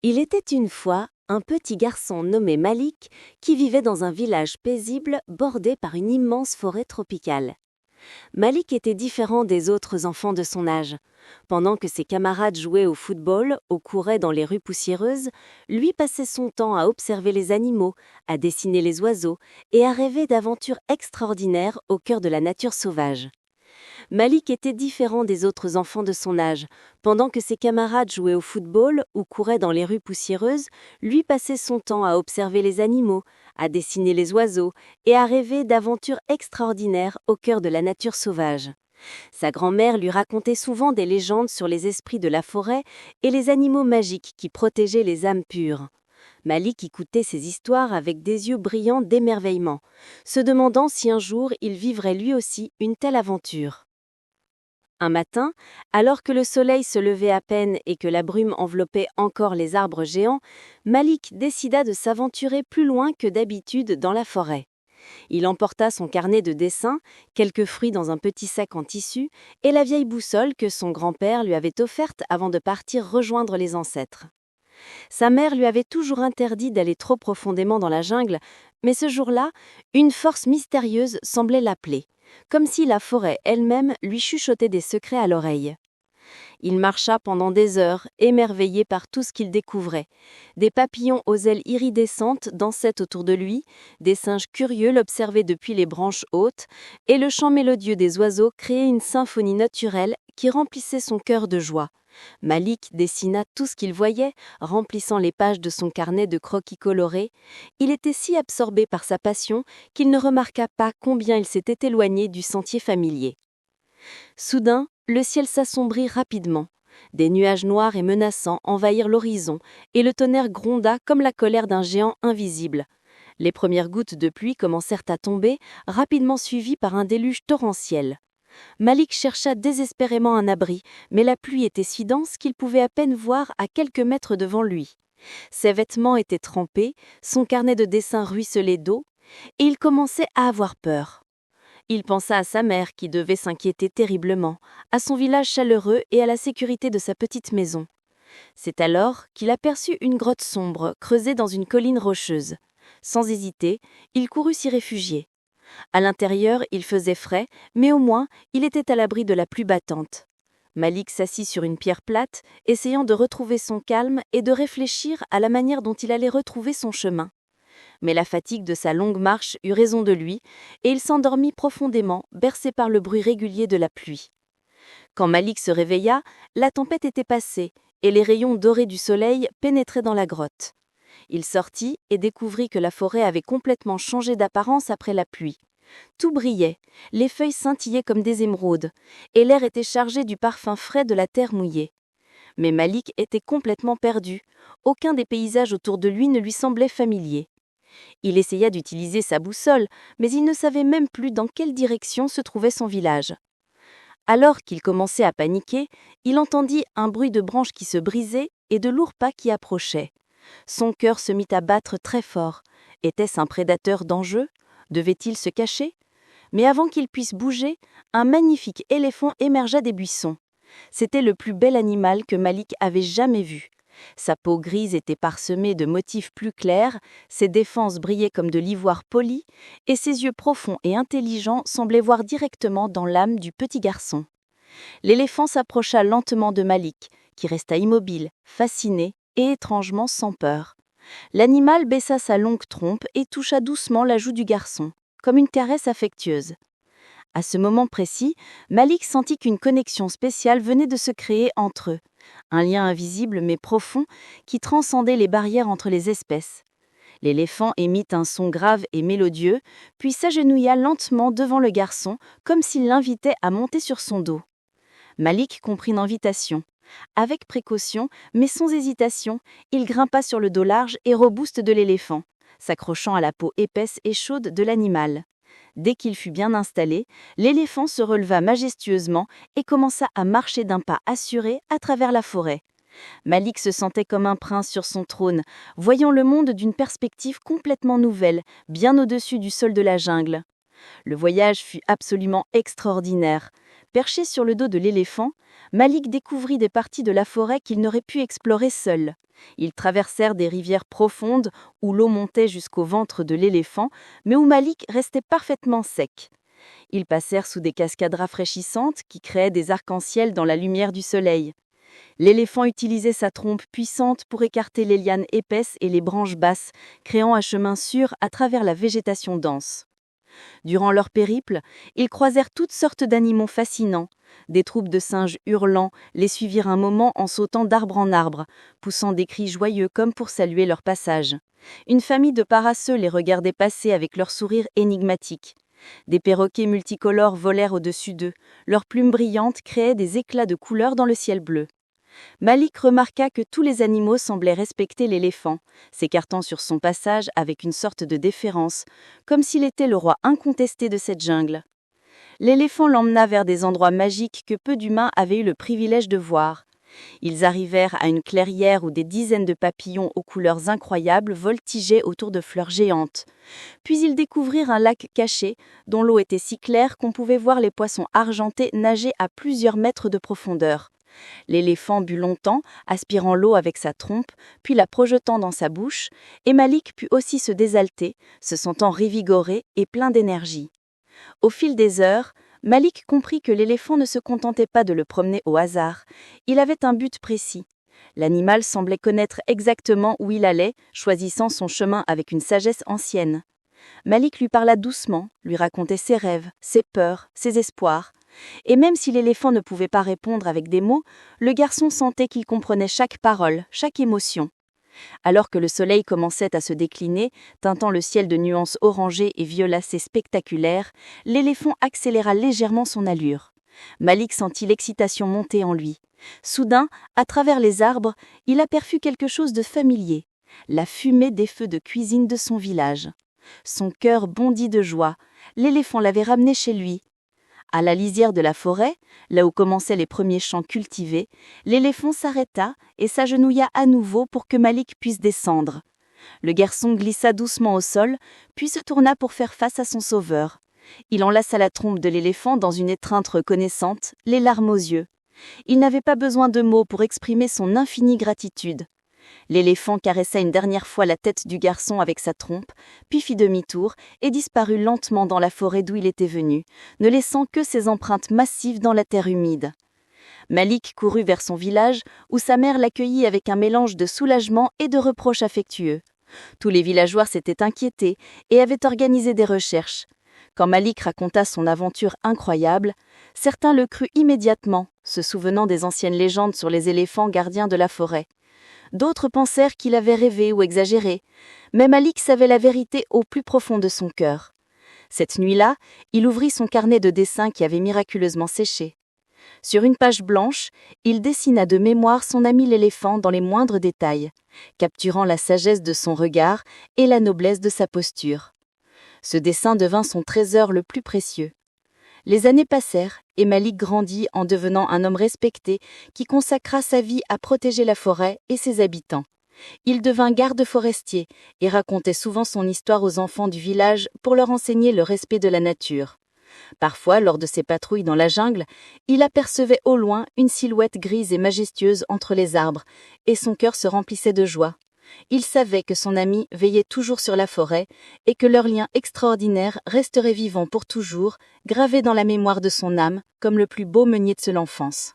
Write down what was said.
Il était une fois un petit garçon nommé Malik qui vivait dans un village paisible bordé par une immense forêt tropicale. Malik était différent des autres enfants de son âge. Pendant que ses camarades jouaient au football ou couraient dans les rues poussiéreuses, lui passait son temps à observer les animaux, à dessiner les oiseaux et à rêver d'aventures extraordinaires au cœur de la nature sauvage. Malik était différent des autres enfants de son âge. Pendant que ses camarades jouaient au football ou couraient dans les rues poussiéreuses, lui passait son temps à observer les animaux, à dessiner les oiseaux et à rêver d'aventures extraordinaires au cœur de la nature sauvage. Sa grand-mère lui racontait souvent des légendes sur les esprits de la forêt et les animaux magiques qui protégeaient les âmes pures. Malik écoutait ces histoires avec des yeux brillants d'émerveillement, se demandant si un jour il vivrait lui aussi une telle aventure. Un matin, alors que le soleil se levait à peine et que la brume enveloppait encore les arbres géants, Malik décida de s'aventurer plus loin que d'habitude dans la forêt. Il emporta son carnet de dessin, quelques fruits dans un petit sac en tissu et la vieille boussole que son grand-père lui avait offerte avant de partir rejoindre les ancêtres. Sa mère lui avait toujours interdit d'aller trop profondément dans la jungle, mais ce jour-là, une force mystérieuse semblait l'appeler, comme si la forêt elle-même lui chuchotait des secrets à l'oreille. Il marcha pendant des heures, émerveillé par tout ce qu'il découvrait. Des papillons aux ailes iridescentes dansaient autour de lui, des singes curieux l'observaient depuis les branches hautes, et le chant mélodieux des oiseaux créait une symphonie naturelle qui remplissait son cœur de joie. Malik dessina tout ce qu'il voyait, remplissant les pages de son carnet de croquis colorés. Il était si absorbé par sa passion qu'il ne remarqua pas combien il s'était éloigné du sentier familier. Soudain, le ciel s'assombrit rapidement. Des nuages noirs et menaçants envahirent l'horizon, et le tonnerre gronda comme la colère d'un géant invisible. Les premières gouttes de pluie commencèrent à tomber, rapidement suivies par un déluge torrentiel. Malik chercha désespérément un abri, mais la pluie était si dense qu'il pouvait à peine voir à quelques mètres devant lui. Ses vêtements étaient trempés, son carnet de dessin ruisselait d'eau, et il commençait à avoir peur. Il pensa à sa mère qui devait s'inquiéter terriblement, à son village chaleureux et à la sécurité de sa petite maison. C'est alors qu'il aperçut une grotte sombre creusée dans une colline rocheuse. Sans hésiter, il courut s'y réfugier. À l'intérieur, il faisait frais, mais au moins, il était à l'abri de la pluie battante. Malik s'assit sur une pierre plate, essayant de retrouver son calme et de réfléchir à la manière dont il allait retrouver son chemin. Mais la fatigue de sa longue marche eut raison de lui, et il s'endormit profondément, bercé par le bruit régulier de la pluie. Quand Malik se réveilla, la tempête était passée, et les rayons dorés du soleil pénétraient dans la grotte. Il sortit et découvrit que la forêt avait complètement changé d'apparence après la pluie. Tout brillait, les feuilles scintillaient comme des émeraudes, et l'air était chargé du parfum frais de la terre mouillée. Mais Malik était complètement perdu, aucun des paysages autour de lui ne lui semblait familier. Il essaya d'utiliser sa boussole, mais il ne savait même plus dans quelle direction se trouvait son village. Alors qu'il commençait à paniquer, il entendit un bruit de branches qui se brisaient et de lourds pas qui approchaient. Son cœur se mit à battre très fort. Était-ce un prédateur dangereux ? Devait-il se cacher ? Mais avant qu'il puisse bouger, un magnifique éléphant émergea des buissons. C'était le plus bel animal que Malik avait jamais vu. Sa peau grise était parsemée de motifs plus clairs, ses défenses brillaient comme de l'ivoire poli, et ses yeux profonds et intelligents semblaient voir directement dans l'âme du petit garçon. L'éléphant s'approcha lentement de Malik, qui resta immobile, fasciné et étrangement sans peur. L'animal baissa sa longue trompe et toucha doucement la joue du garçon, comme une caresse affectueuse. À ce moment précis, Malik sentit qu'une connexion spéciale venait de se créer entre eux, un lien invisible mais profond qui transcendait les barrières entre les espèces. L'éléphant émit un son grave et mélodieux, puis s'agenouilla lentement devant le garçon, comme s'il l'invitait à monter sur son dos. Malik comprit l'invitation. Avec précaution, mais sans hésitation, il grimpa sur le dos large et robuste de l'éléphant, s'accrochant à la peau épaisse et chaude de l'animal. Dès qu'il fut bien installé, l'éléphant se releva majestueusement et commença à marcher d'un pas assuré à travers la forêt. Malik se sentait comme un prince sur son trône, voyant le monde d'une perspective complètement nouvelle, bien au-dessus du sol de la jungle. Le voyage fut absolument extraordinaire. Perché sur le dos de l'éléphant, Malik découvrit des parties de la forêt qu'il n'aurait pu explorer seul. Ils traversèrent des rivières profondes où l'eau montait jusqu'au ventre de l'éléphant, mais où Malik restait parfaitement sec. Ils passèrent sous des cascades rafraîchissantes qui créaient des arcs-en-ciel dans la lumière du soleil. L'éléphant utilisait sa trompe puissante pour écarter les lianes épaisses et les branches basses, créant un chemin sûr à travers la végétation dense. Durant leur périple, ils croisèrent toutes sortes d'animaux fascinants. Des troupes de singes hurlants les suivirent un moment en sautant d'arbre en arbre, poussant des cris joyeux comme pour saluer leur passage. Une famille de paresseux les regardait passer avec leur sourire énigmatique. Des perroquets multicolores volèrent au-dessus d'eux. Leurs plumes brillantes créaient des éclats de couleurs dans le ciel bleu. Malik remarqua que tous les animaux semblaient respecter l'éléphant, s'écartant sur son passage avec une sorte de déférence, comme s'il était le roi incontesté de cette jungle. L'éléphant l'emmena vers des endroits magiques que peu d'humains avaient eu le privilège de voir. Ils arrivèrent à une clairière où des dizaines de papillons aux couleurs incroyables voltigeaient autour de fleurs géantes. Puis ils découvrirent un lac caché, dont l'eau était si claire qu'on pouvait voir les poissons argentés nager à plusieurs mètres de profondeur. L'éléphant but longtemps, aspirant l'eau avec sa trompe, puis la projetant dans sa bouche, et Malik put aussi se désalter, se sentant revigoré et plein d'énergie. Au fil des heures, Malik comprit que l'éléphant ne se contentait pas de le promener au hasard, il avait un but précis. L'animal semblait connaître exactement où il allait, choisissant son chemin avec une sagesse ancienne. Malik lui parla doucement, lui racontait ses rêves, ses peurs, ses espoirs. Et même si l'éléphant ne pouvait pas répondre avec des mots, le garçon sentait qu'il comprenait chaque parole, chaque émotion. Alors que le soleil commençait à se décliner, teintant le ciel de nuances orangées et violacées spectaculaires, l'éléphant accéléra légèrement son allure. Malik sentit l'excitation monter en lui. Soudain, à travers les arbres, il aperçut quelque chose de familier, la fumée des feux de cuisine de son village. Son cœur bondit de joie, l'éléphant l'avait ramené chez lui. À la lisière de la forêt, là où commençaient les premiers champs cultivés, l'éléphant s'arrêta et s'agenouilla à nouveau pour que Malik puisse descendre. Le garçon glissa doucement au sol, puis se tourna pour faire face à son sauveur. Il enlaça la trompe de l'éléphant dans une étreinte reconnaissante, les larmes aux yeux. Il n'avait pas besoin de mots pour exprimer son infinie gratitude. L'éléphant caressa une dernière fois la tête du garçon avec sa trompe, puis fit demi-tour et disparut lentement dans la forêt d'où il était venu, ne laissant que ses empreintes massives dans la terre humide. Malik courut vers son village, où sa mère l'accueillit avec un mélange de soulagement et de reproches affectueux. Tous les villageois s'étaient inquiétés et avaient organisé des recherches. Quand Malik raconta son aventure incroyable, certains le crurent immédiatement, se souvenant des anciennes légendes sur les éléphants gardiens de la forêt. D'autres pensèrent qu'il avait rêvé ou exagéré, mais Malik savait la vérité au plus profond de son cœur. Cette nuit-là, il ouvrit son carnet de dessins qui avait miraculeusement séché. Sur une page blanche, il dessina de mémoire son ami l'éléphant dans les moindres détails, capturant la sagesse de son regard et la noblesse de sa posture. Ce dessin devint son trésor le plus précieux. Les années passèrent et Malik grandit en devenant un homme respecté qui consacra sa vie à protéger la forêt et ses habitants. Il devint garde forestier et racontait souvent son histoire aux enfants du village pour leur enseigner le respect de la nature. Parfois, lors de ses patrouilles dans la jungle, il apercevait au loin une silhouette grise et majestueuse entre les arbres, et son cœur se remplissait de joie. Il savait que son ami veillait toujours sur la forêt et que leur lien extraordinaire resterait vivant pour toujours, gravé dans la mémoire de son âme comme le plus beau meunier de l'enfance.